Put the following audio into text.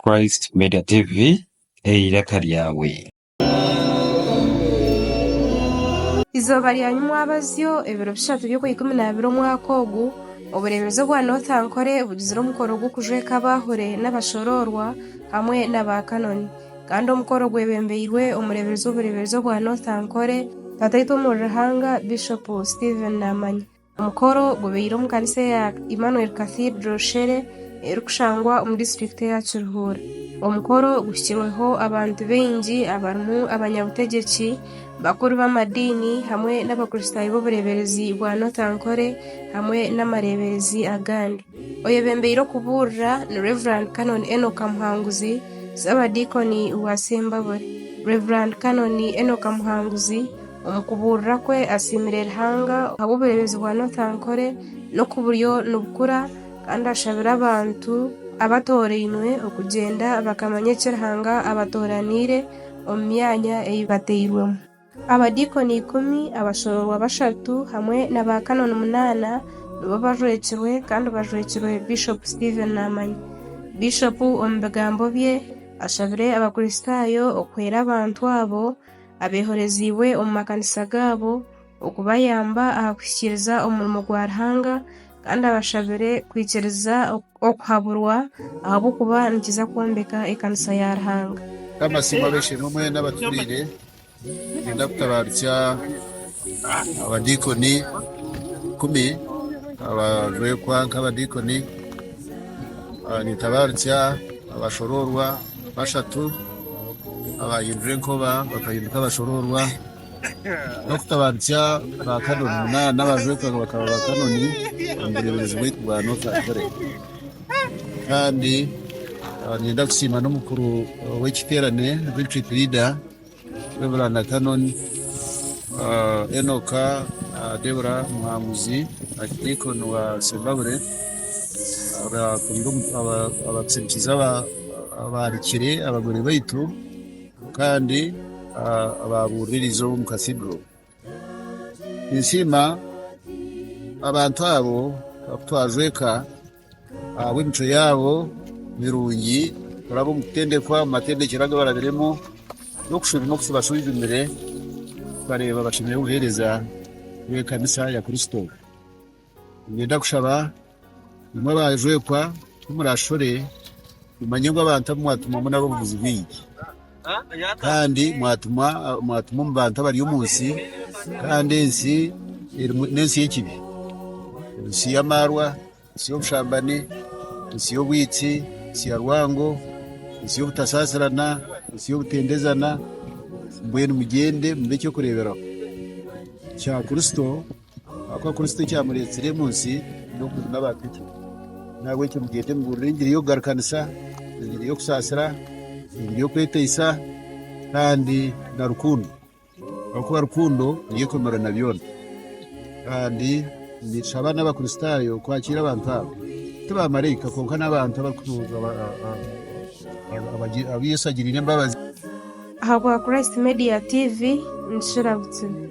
Christ Media TV eiraka lyawe. Izoba lya nyumwabazyo ebiro bishatu by'okwikumi omwaka ogu oburemezo bwa Northankore bugizire omukoro gw'okujweka abahure n'abashororwa hamwe n'abakanoni kandi omukoro gwebembeirwe omureebezi w'oburemezo bwa Northankore Tataito Omurihanga Bishop Stephen Namanya. Omukoro gubeire omu kanisa ya Emmanuel Cathedral Shere erikushangwa omu district ya Kiruhura. Omukoro guhikirweho abantu baingi abarimu abanyabutegyeki bakuru b'amadini hamwe n'abakristaayo b'obureeberezi bwa Northankore hamwe n'amareeberezi agandi. Oyebembeire okubuurira ni Reverend Canon Enoch Muhanguzi Sabadikoni wa Sembabure. Reverend Canon Enoch Muhanguzi omukubuurira kwe asiimire Ruhanga habw'obureeberezi bwa Northankore n'okuburyo nibukura kandi ashabira abantu abatooreirwe okugyenda bakamanya eki Ruhanga abatooranire omu myanya ei bateirwemu. Abadikoni 10, abashororwa 3 hamwe n'abakanoni 8 nibo bajwekirwe kandi bajwekirwe Bishop Stephen Namanya. Bishop omu bigambo bye ashabire abakristaayo okwera abantu abo abeehoreziibwe omu makanisa gaabo okubayamba aha kuhikiriza omurimo gwa Ruhanga kandi abashabire kwikiriza okuhaburwa ahabw'okuba nikiza kwombeka ekanisa ya Ruhanga. Amasimo abeshemu mwe n'abaturire ngenda kutabarukya abadikoni 10 abajwekwa nk'abadikoni nitabarukya abashororwa 3 abayindure nkoba bakahinduka abashororwa no kutabarukya abakanoni 8 n'abajwekwa bakaba abakanoni omubureebezi bwaitu bwa Northankore. Kandi ngenda kusiima n'omukuru w'ekiterane retreat leader Reverend Canon Enoch Deborah Muhanguzi Archdeacon wa Sembabure abakusingiza abarikire abagore baitu kandi ababuuririza omu Cathedral. Nsiima abantu abo twajweka ab'emico yaabo mirungi turaba omukutendekwa mu matendekero aga barabiremu n'okusubasubiza imbere bareeba bashemere obuheereza bw'ekanisa ya Kristo. Ngenda kushaba nimwe bajwekwa tumurashore mumanye ngu abantu abo mwatumamu nabo obuguzi bwingi kandi mwatuma omu bantu abari omu nsi kandi ensi n'ensi y'ekibi, ensi y'amaarwa, ensi y'obushambani, ensi y'obwitsi, ensi ya rwango, ensi y'obutasaasirana, ensi y'obutendezana. Mbwenu mugende mubeke okureeberaho kya Kristo akwa Kristo kyamureetsire mu nsi n'okurima abantu eki nabwe ekyo mugende mubuurire engeri y'okugarukanisa, engeri y'okusaasira, engeri y'okweteisa kandi na rukundo akuba rukundo niyo komera na byona. Kandi nishaba n'abakristaayo kwakira abantu abo tibamarayika konka n'abantu Yesu agirira embabazi. Aha kwa Christ Media TV nshira butsini.